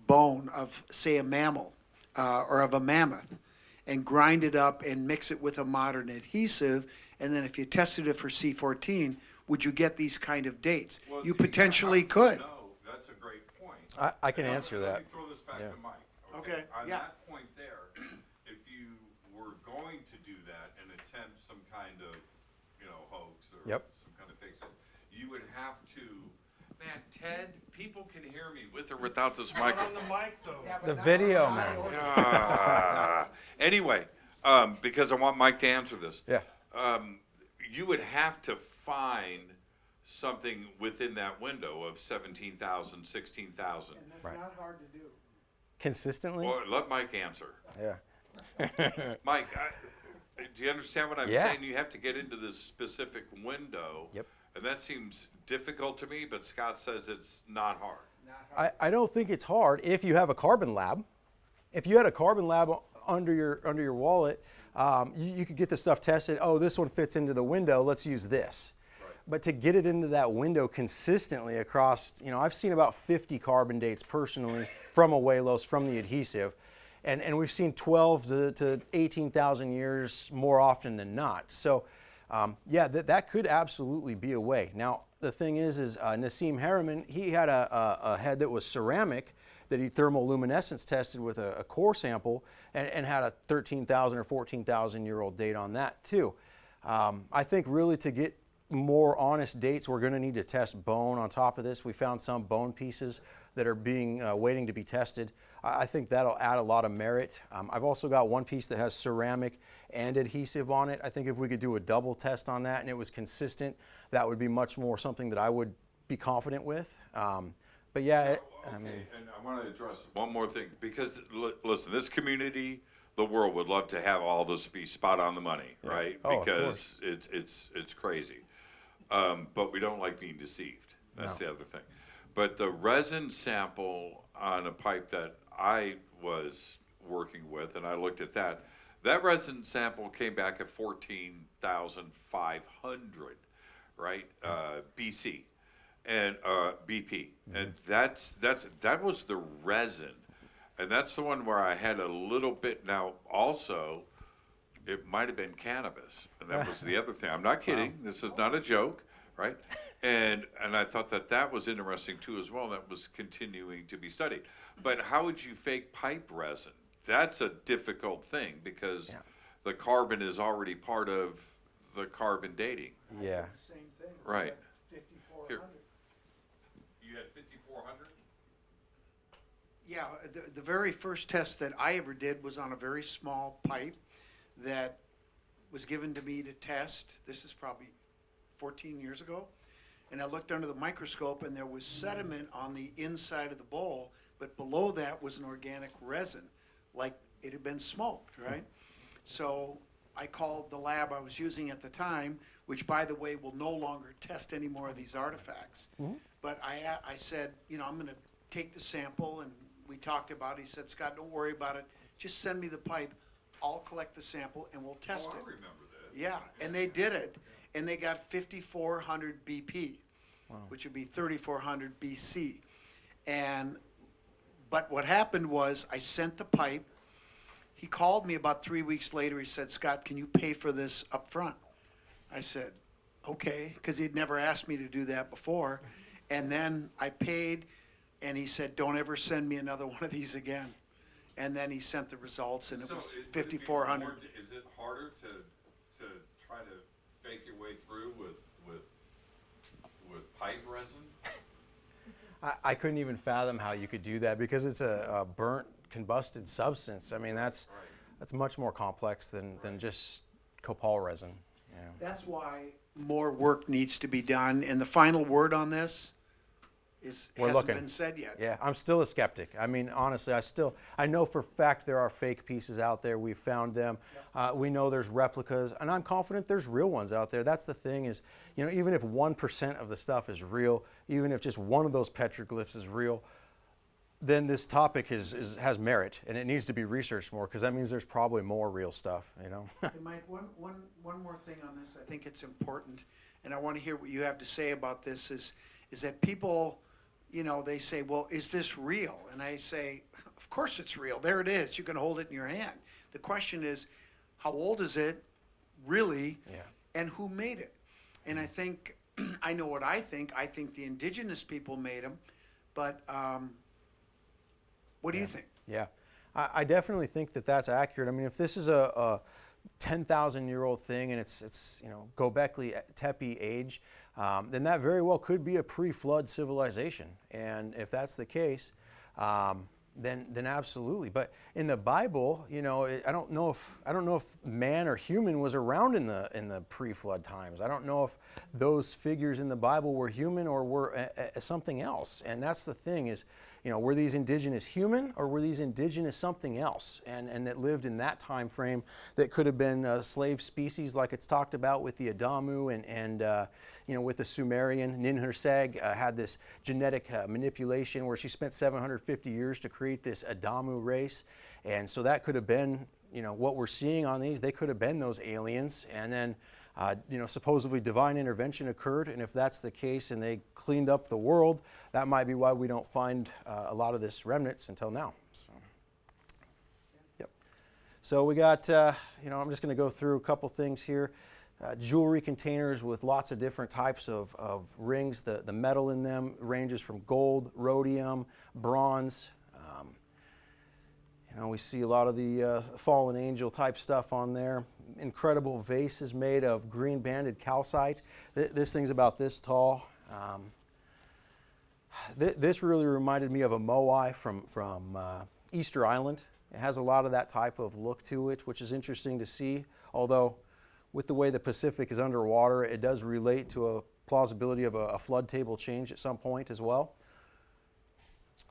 bone of, say, a mammal or of a mammoth, and grind it up and mix it with a modern adhesive, and then if you tested it for C14, would you get these kind of dates?
Well,
You
see,
potentially could.
No, that's a great point.
I can
Now,
answer
let
that.
me throw this back
Yeah.
to Mike.
Okay,
On
yeah.
that point there, if you were going to do that and attempt some kind of, you know, hoax or
Yep.
some kind of fake stuff, you would have to, man, Ted, people can hear me with or without this microphone.
The video, man.
Anyway, because I want Mike to answer this.
Yeah.
You would have to find something within that window of 17,000, 16,000.
And that's
Right.
not hard to do.
Consistently?
Or let Mike answer.
Yeah.
Mike, do you understand what I'm
Yeah.
saying? You have to get into this specific window.
Yep.
And that seems difficult to me, but Scott says it's not hard.
Not hard.
I don't think it's hard if you have a carbon lab. If you had a carbon lab under your wallet, you could get the stuff tested. Oh, this one fits into the window. Let's use this.
Right.
But to get it into that window consistently across, you know, I've seen about 50 carbon dates personally from Abuelos, from the adhesive. And we've seen 12 to 18,000 years more often than not. So, yeah, that could absolutely be a way. Now, the thing is Nassim Harriman, he had a head that was ceramic that he thermoluminescence tested with a core sample and had a 13,000 or 14,000 year old date on that too. I think really to get more honest dates, we're going to need to test bone on top of this. We found some bone pieces that are waiting to be tested. I think that'll add a lot of merit. I've also got one piece that has ceramic and adhesive on it. I think if we could do a double test on that and it was consistent, that would be much more something that I would be confident with. But yeah,
Okay,
I mean,
and I want to address one more thing, because listen, this community, the world would love to have all this be spot on the money,
Yeah.
right?
Oh, of
Because it's crazy. But we don't like being deceived. That's
No.
the other thing. But the resin sample on a pipe that I was working with, and I looked at that, that resin sample came back at 14,500, right? BC and BP, and that was the resin, and that's the one where I had a little bit. Now, also, it might have been cannabis, and that was the other thing. I'm not kidding.
Wow.
This is not a joke, right? And I thought that was interesting too as well. That was continuing to be studied. But how would you fake pipe resin? That's a difficult thing, because the carbon is already part of the carbon dating.
yeah.
Same thing.
Right.
5,400.
You had 5,400?
Yeah, the very first test that I ever did was on a very small pipe that was given to me to test. This is probably 14 years ago. And I looked under the microscope, and there was sediment on the inside of the bowl, but below that was an organic resin, like it had been smoked, right? So I called the lab I was using at the time, which, by the way, will no longer test any more of these artifacts. But I said, you know, I'm going to take the sample, and we talked about it. He said, Scott, don't worry about it. Just send me the pipe. I'll collect the sample, and we'll test
I
it.
remember that.
Yeah, and they did it, and they got 5,400 BP, which would be 3,400 BC. But what happened was, I sent the pipe. He called me about 3 weeks later. He said, Scott, can you pay for this up front? I said, okay, because he'd never asked me to do that before. And then I paid, and he said, don't ever send me another one of these again. And then he sent the results, and it was 5,400.
Is it harder to try to fake your way through with pipe resin?
I couldn't even fathom how you could do that, because it's a burnt, combusted substance. I mean, that's much more complex than just copal resin. Yeah.
That's why more work needs to be done, and the final word on this hasn't been said yet.
Yeah, I'm still a skeptic. I mean, honestly, I know for a fact there are fake pieces out there. We've found them. We know there's replicas, and I'm confident there's real ones out there. That's the thing is, you know, even if 1% of the stuff is real, even if just one of those petroglyphs is real, then this topic has merit, and it needs to be researched more, because that means there's probably more real stuff, you know.
Hey, Mike, one more thing on this. I think it's important, and I want to hear what you have to say about this, is that people, you know, they say, well, is this real? And I say, of course it's real. There it is. You can hold it in your hand. The question is, how old is it, really, and who made it? And I think, I know what I think. I think the indigenous people made them, but what do you think?
Yeah, I definitely think that that's accurate. I mean, if this is a 10,000-year-old thing, and it's you know, Göbekli Tepe age, then that very well could be a pre-flood civilization. And if that's the case, then absolutely. But in the Bible, you know, I don't know if man or human was around in the pre-flood times. I don't know if those figures in the Bible were human or were something else. And that's the thing is, you know, were these indigenous human, or were these indigenous something else, and that lived in that time frame, that could have been a slave species like it's talked about with the Adamu, and you know, with the Sumerian. Ninhursag had this genetic manipulation where she spent 750 years to create this Adamu race, and so that could have been, you know, what we're seeing on these. They could have been those aliens, and then you know, supposedly divine intervention occurred, and if that's the case and they cleaned up the world, that might be why we don't find a lot of this remnants until now. So, yep. So we got, you know, I'm just going to go through a couple things here. Jewelry containers with lots of different types of rings. The metal in them ranges from gold, rhodium, bronze. You know, we see a lot of the fallen angel type stuff on there. Incredible vases made of green banded calcite. This thing's about this tall. This really reminded me of a moai from Easter Island. It has a lot of that type of look to it, which is interesting to see. Although, with the way the Pacific is underwater, it does relate to a plausibility of a flood table change at some point as well.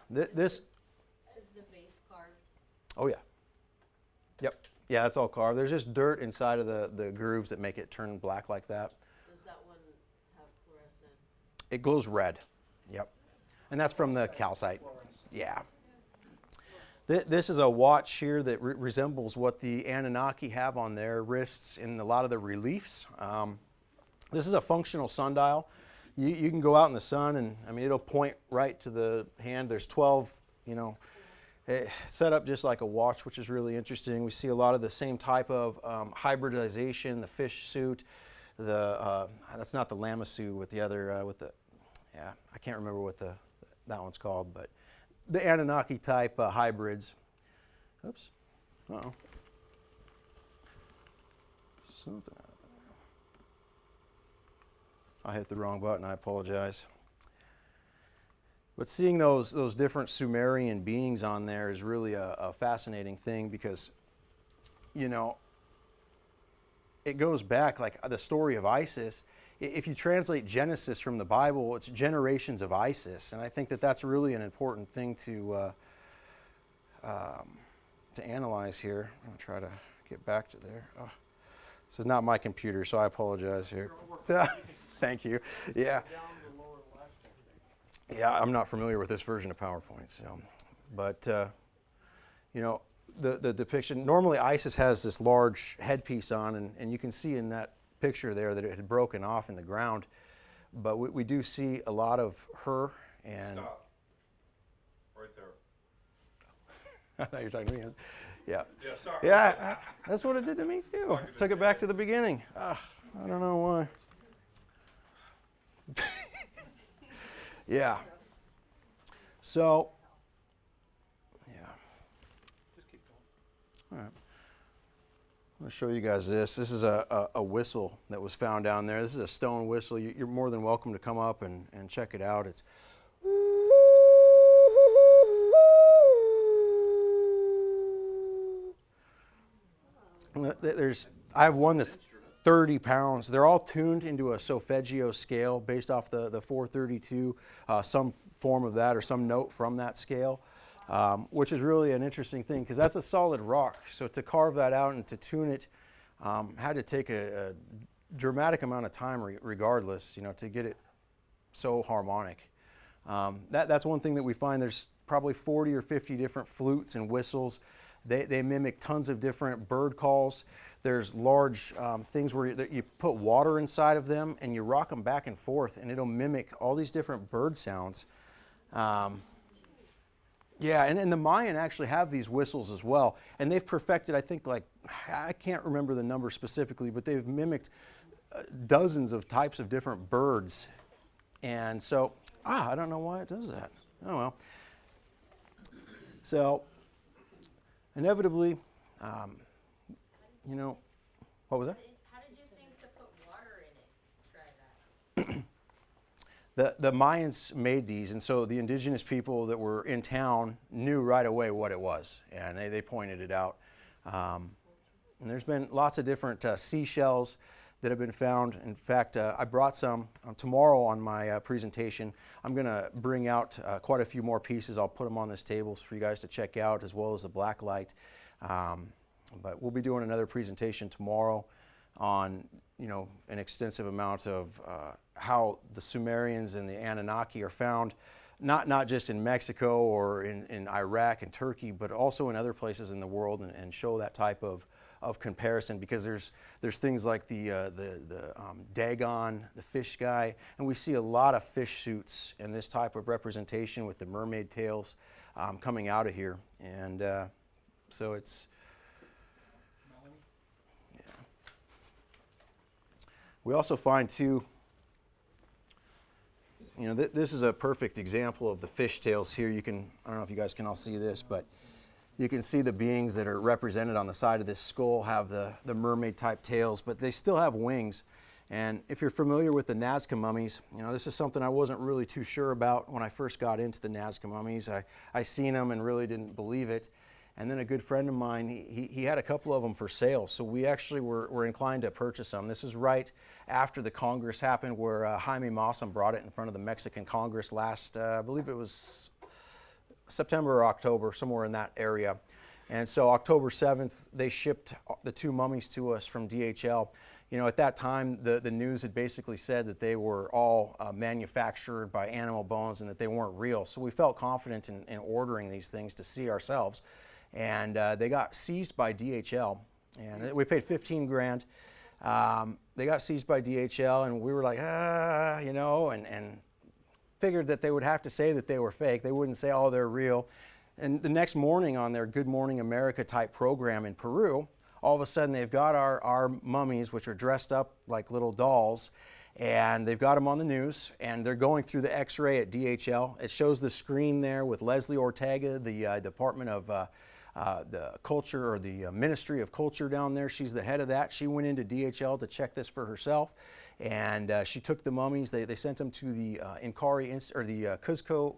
This,
Is the base carved?
oh yeah. Yep. Yeah, that's all carved. There's just dirt inside of the grooves that make it turn black like that.
Does that one have fluorescent?
It glows red. Yep. And that's from the calcite. Yeah. This is a watch here that resembles what the Anunnaki have on their wrists in a lot of the reliefs. This is a functional sundial. You can go out in the sun and, I mean, it'll point right to the hand. There's 12, you know, set up just like a watch, which is really interesting. We see a lot of the same type of hybridization, the fish suit, that's not the Lamassu with the other, yeah, I can't remember what that one's called, but the Anunnaki type hybrids. Oops. Uh-oh. Something happened. I hit the wrong button, I apologize. But seeing those different Sumerian beings on there is really a fascinating thing because, you know, it goes back, like the story of Isis. If you translate Genesis from the Bible, it's generations of Isis, and I think that that's really an important thing to analyze here. I'm going to try to get back to there. Oh, this is not my computer, so I apologize here. Thank you. Yeah. Yeah, I'm not familiar with this version of PowerPoint, so, but you know, the depiction. Normally, Isis has this large headpiece on, and you can see in that picture there that it had broken off in the ground, but we do see a lot of her and.
Stop. Right there.
I thought you were talking to me. Yeah.
Yeah, sorry.
Yeah, that's what it did to me too. Took it back to the beginning. I don't know why. Yeah. So, yeah.
Just keep going.
All right. I'm going to show you guys this. This is a whistle that was found down there. This is a stone whistle. You're more than welcome to come up and check it out. It's I have one that's 30 pounds. They're all tuned into a solfeggio scale based off the 432, some form of that or some note from that scale, which is really an interesting thing because that's a solid rock. So to carve that out and to tune it had to take a dramatic amount of time regardless, you know, to get it so harmonic. That's one thing that we find. There's probably 40 or 50 different flutes and whistles. They mimic tons of different bird calls. There's large things where you put water inside of them and you rock them back and forth and it'll mimic all these different bird sounds. Yeah, and the Mayan actually have these whistles as well. And they've perfected, I think, like, I can't remember the number specifically, but they've mimicked dozens of types of different birds. And so, I don't know why it does that. Oh well. So, inevitably, you know, what was that?
How did you think to put water in it? Try that.
The Mayans made these, and so the indigenous people that were in town knew right away what it was, and they pointed it out. And there's been lots of different seashells that have been found. In fact, I brought some tomorrow on my presentation. I'm going to bring out quite a few more pieces. I'll put them on this table for you guys to check out, as well as the black light. But we'll be doing another presentation tomorrow on, you know, an extensive amount of how the Sumerians and the Anunnaki are found, not just in Mexico or in Iraq and Turkey, but also in other places in the world, and show that type of comparison, because there's things like the Dagon, the fish guy, and we see a lot of fish suits in this type of representation with the mermaid tails coming out of here, and so it's. Yeah. We also find too, you know, this is a perfect example of the fish tails here. You can, I don't know if you guys can all see this, but you can see the beings that are represented on the side of this skull have the mermaid type tails, but they still have wings. And if you're familiar with the Nazca mummies, you know, this is something I wasn't really too sure about when I first got into the Nazca mummies. I seen them and really didn't believe it. And then a good friend of mine, he had a couple of them for sale, so we actually were inclined to purchase them. This is right after the Congress happened, where Jaime Maussan brought it in front of the Mexican Congress last, I believe it was September or October, somewhere in that area. And so October 7th, they shipped the 2 mummies to us from DHL. You know, at that time, the news had basically said that they were all manufactured by animal bones and that they weren't real. So we felt confident in ordering these things to see ourselves. And they got seized by DHL, and we paid 15 grand. They got seized by DHL, and we were like, you know, and figured that they would have to say that they were fake. They wouldn't say, oh, they're real. And the next morning on their Good Morning America type program in Peru, all of a sudden they've got our mummies, which are dressed up like little dolls, and they've got them on the news, and they're going through the x-ray at DHL. It shows the screen there with Leslie Ortega, the Department of the Culture, or the Ministry of Culture down there. She's the head of that. She went into DHL to check this for herself, and she took the mummies. They sent them to the Incari, or the Cuzco,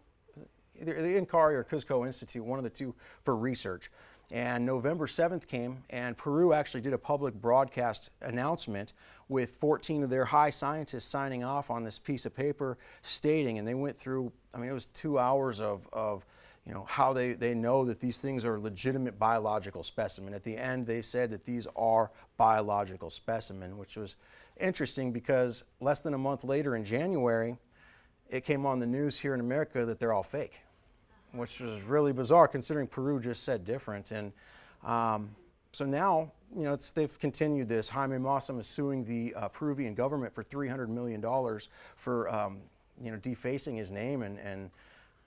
either the Incari or Cuzco Institute, one of the two, for research. And November 7th came, and Peru actually did a public broadcast announcement with 14 of their high scientists signing off on this piece of paper, stating, and they went through, I mean, it was 2 hours of you know, how they know that these things are legitimate biological specimen. At the end, they said that these are biological specimen, which was interesting because less than a month later in January, it came on the news here in America that they're all fake, which was really bizarre considering Peru just said different. And so now, you know, they've continued this. Jaime Maussan is suing the Peruvian government for $300 million for, you know, defacing his name and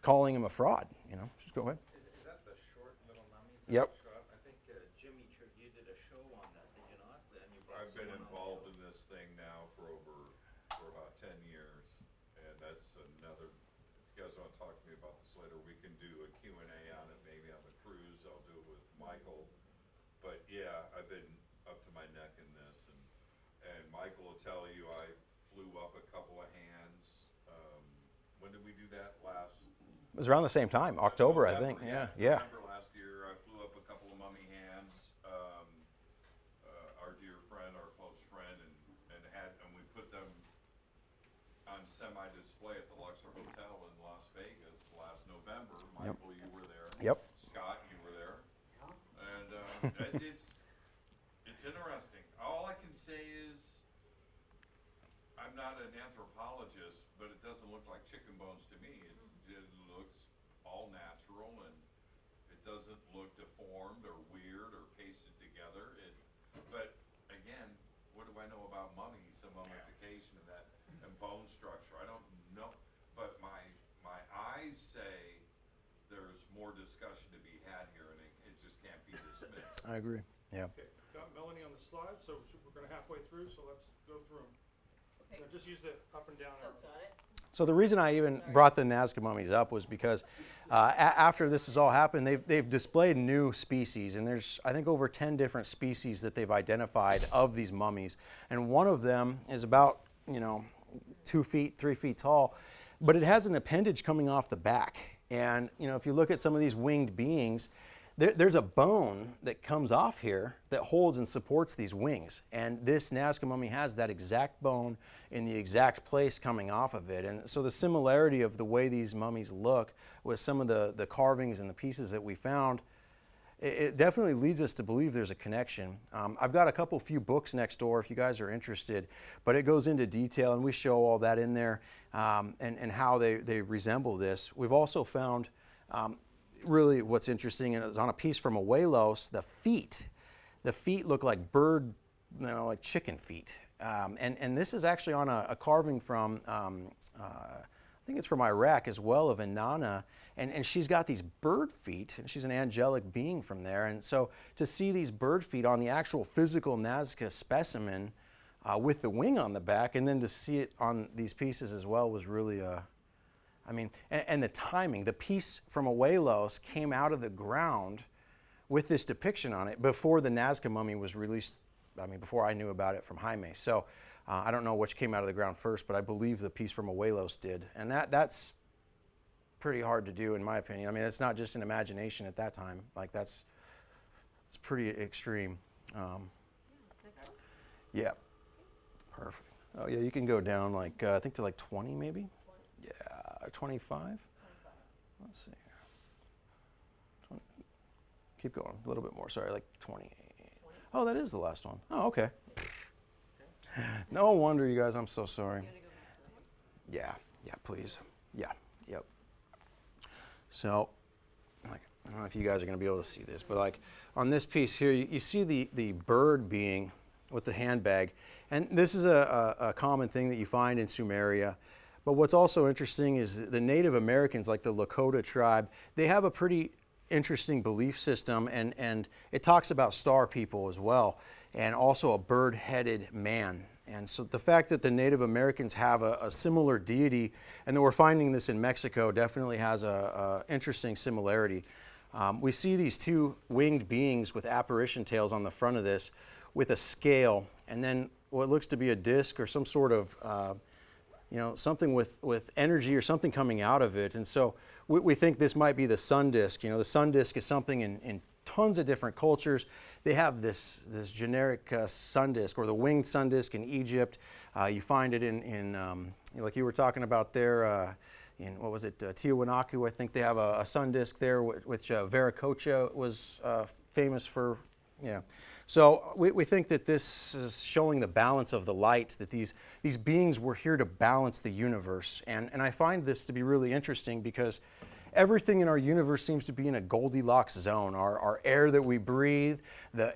calling him a fraud. You know, just go ahead.
Is that the short little mummies?
Yep.
I think Jimmy, you did a show on that, did you not? And you brought
I've been
someone
involved
else.
in this thing now for about 10 years, and that's another, if you guys want to talk to me about this later, we can do a Q&A on it, maybe on the cruise. I'll do it with Michael. But yeah, I've been up to my neck in this, and Michael will tell you I flew up a couple of hands. When did we do that last?
It was around the same time, October, I think.
November,
Yeah.
November last year, I flew up a couple of mummy hands. Our dear friend, our close friend, and we put them on semi-display at the Luxor Hotel in Las Vegas last November. Michael, you were there.
Yep.
Scott, you were there. And it's interesting. All I can say is, I'm not an anthropologist, but it doesn't look like chicken bones to me. It looks all natural, and it doesn't look deformed or weird or pasted together. But again, what do I know about mummies and mummification and bone structure? I don't know, but my eyes say there's more discussion to be had here, and it just can't be dismissed.
I agree. Yeah.
Okay, got Melanie on the slide, so we're gonna halfway through, so let's go through them.
Okay.
Now just use the up and down
Oh,
arrow.
got it.
So the reason I even brought the Nazca mummies up was because after this has all happened, they've displayed new species, and there's, I think, over 10 different species that they've identified of these mummies. And one of them is about, you know, 2 feet, 3 feet tall, but it has an appendage coming off the back. And, you know, if you look at some of these winged beings, there's a bone that comes off here that holds and supports these wings. And this Nazca mummy has that exact bone in the exact place coming off of it. And so the similarity of the way these mummies look with some of the carvings and the pieces that we found, it definitely leads us to believe there's a connection. I've got a few books next door if you guys are interested, but it goes into detail, and we show all that in there, and how they resemble this. We've also found, really what's interesting, and it's on a piece from Abuelos, the feet look like bird, you know, like chicken feet. And this is actually on a carving from, I think it's from Iraq as well, of Inanna, and she's got these bird feet, and she's an angelic being from there. And so to see these bird feet on the actual physical Nazca specimen with the wing on the back, and then to see it on these pieces as well, was really I mean, and the timing. The piece from Abuelos came out of the ground with this depiction on it before the Nazca mummy was released. I mean, before I knew about it from Jaime. So I don't know which came out of the ground first, but I believe the piece from Abuelos did. And that's pretty hard to do, in my opinion. I mean, it's not just an imagination at that time. Like, that's it's pretty extreme. Yeah, perfect. Oh yeah, you can go down like I think to like 20 maybe. Yeah, 25. Let's see. 20. Keep going a little bit more. Sorry, like 28. Oh, that is the last one. Oh, okay. No wonder, you guys. I'm so sorry. Yeah, please. Yeah, yep. So, like, I don't know if you guys are going to be able to see this, but like on this piece here, you see the bird being with the handbag, and this is a common thing that you find in Sumeria. But what's also interesting is the Native Americans, like the Lakota tribe, they have a pretty interesting belief system, and it talks about star people as well, and also a bird-headed man. And so the fact that the Native Americans have a similar deity, and that we're finding this in Mexico, definitely has a interesting similarity. We see these two winged beings with apparition tails on the front of this, with a scale, and then what looks to be a disc or some sort of something with energy or something coming out of it. And so we think this might be the sun disk. The sun disk is something in tons of different cultures. They have this generic sun disk, or the winged sun disk in Egypt. You find it in like you were talking about there, in, what was it, Tiwanaku, I think they have a sun disk there, which Viracocha was famous for. Yeah. So we think that this is showing the balance of the light, that these beings were here to balance the universe. And I find this to be really interesting because everything in our universe seems to be in a Goldilocks zone. Our air that we breathe,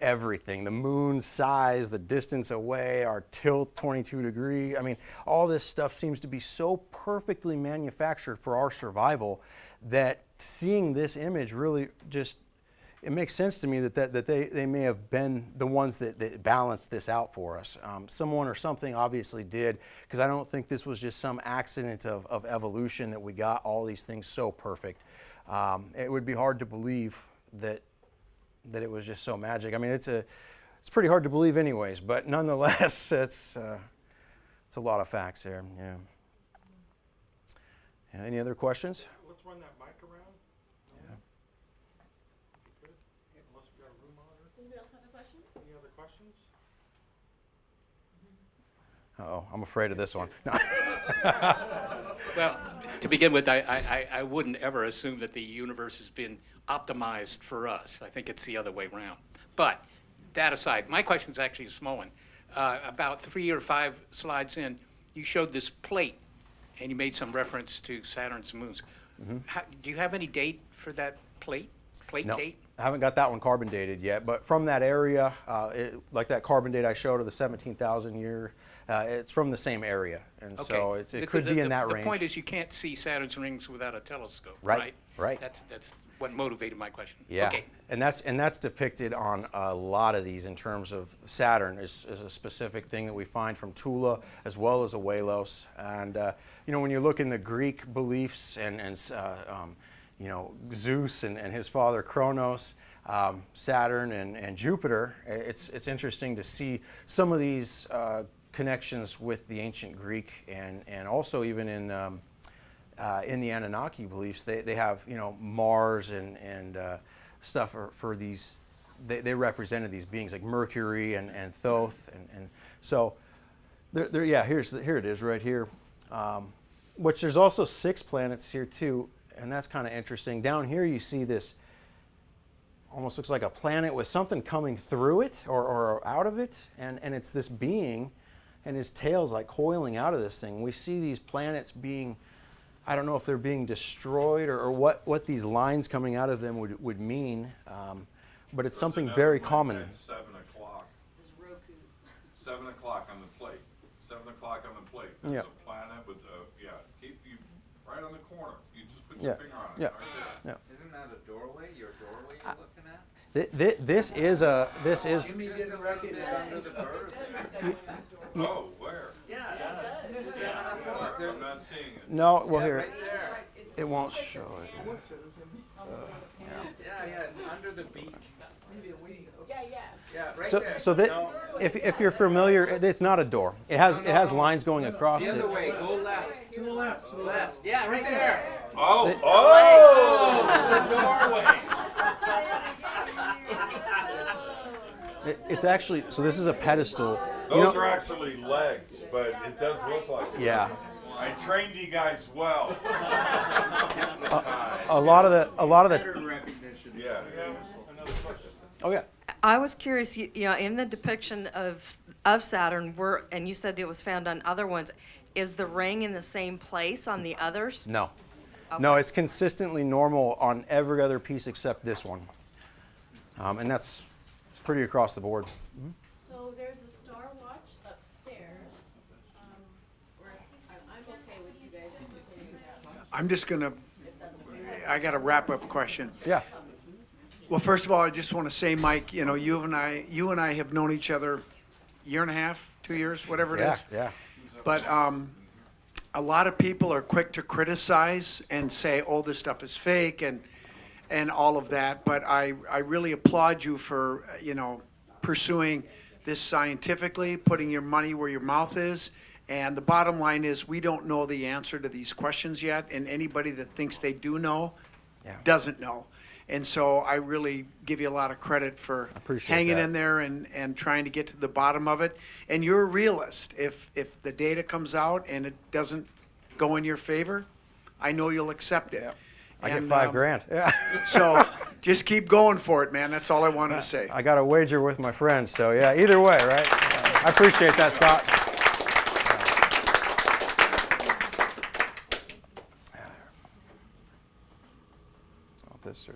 everything, the moon's size, the distance away, our tilt 22 degree. I mean, all this stuff seems to be so perfectly manufactured for our survival that seeing this image really just, it makes sense to me that they may have been the ones that balanced this out for us. Someone or something obviously did, because I don't think this was just some accident of evolution that we got all these things so perfect. It would be hard to believe that it was just so magic. I mean, it's pretty hard to believe anyways, but nonetheless, it's a lot of facts there. Yeah. Any other questions?
Let's run that mic around.
Anybody else have a question?
Any other questions?
Uh-oh, I'm afraid of this one. No.
Well, to begin with, I wouldn't ever assume that the universe has been optimized for us. I think it's the other way around. But that aside, my question is actually a small one. About 3 or 5 slides in, you showed this plate, and you made some reference to Saturn's moons. Mm-hmm. Do you have any date for that plate?
No,
Date?
I haven't got that one carbon dated yet, but from that area, like that carbon date I showed of the 17,000 year, it's from the same area, and
Okay.
so it could be in that range.
The point is you can't see Saturn's rings without a telescope,
right?
Right. That's what motivated my question.
Yeah,
Okay.
and that's depicted on a lot of these in terms of Saturn is a specific thing that we find from Tula as well as Awelos, and when you look in the Greek beliefs and Zeus and his father Kronos, Saturn and Jupiter, it's interesting to see some of these connections with the ancient Greek and also even in the Anunnaki beliefs. They have Mars and stuff for these. They represented these beings like Mercury and Thoth and so here it is right here. Which there's also 6 planets here too. And that's kind of interesting. Down here you see this, almost looks like a planet with something coming through it or out of it. And it's this being, and his tail's like coiling out of this thing. We see these planets being, I don't know if they're being destroyed or what these lines coming out of them would mean. But it's something very common.
At 7 o'clock.
This is Roku.
7 o'clock on the plate. 7 o'clock on the plate. There's a planet with keep you right on the corner. You just put your finger on it.
Yeah.
Right there.
Yeah.
Isn't that a doorway? Your doorway you're looking at?
This is
Just a little bit under the bird.
Oh, where?
Yeah, it's 7 o'clock.
I'm not seeing it.
no. Well,
Yeah,
here
right there.
it won't show it.
Yeah, it's under the beak.
Yeah.
Yeah, right
So
there.
so that
No,
if you're familiar, it's not a door. It has lines going across
the
it.
other way. Go left. To the left. To the left. Yeah, right there.
Oh,
Oh, there's a doorway.
It's actually, so this is a pedestal. You
Those
know-
are actually legs, but it does look like it.
Yeah.
I trained you guys well.
A lot of the,
Pattern recognition.
Yeah.
Another question.
oh yeah.
I was curious, in the depiction of Saturn, and you said it was found on other ones, is the ring in the same place on the others?
No. No, it's consistently normal on every other piece except this one. And that's pretty across the board.
So there's a Star Watch upstairs. I'm okay with you guys continuing that.
I'm just gonna, I got a wrap-up question.
Yeah.
Well, first of all, I just want to say, Mike, you and I have known each other year and a half, 2 years, whatever it is.
Yeah.
But a lot of people are quick to criticize and say, "Oh, this stuff is fake," and all of that. But I really applaud you for pursuing this scientifically, putting your money where your mouth is. And the bottom line is, we don't know the answer to these questions yet, and anybody that thinks they do know doesn't know. And so I really give you a lot of credit for hanging in there and trying to get to the bottom of it. And you're a realist. If the data comes out and it doesn't go in your favor, I know you'll accept it.
Yeah. I get
And,
$5,000. Yeah.
So just keep going for it, man. That's all I wanted to say.
I got a wager with my friends, so yeah, either way, right? I appreciate that, Scott.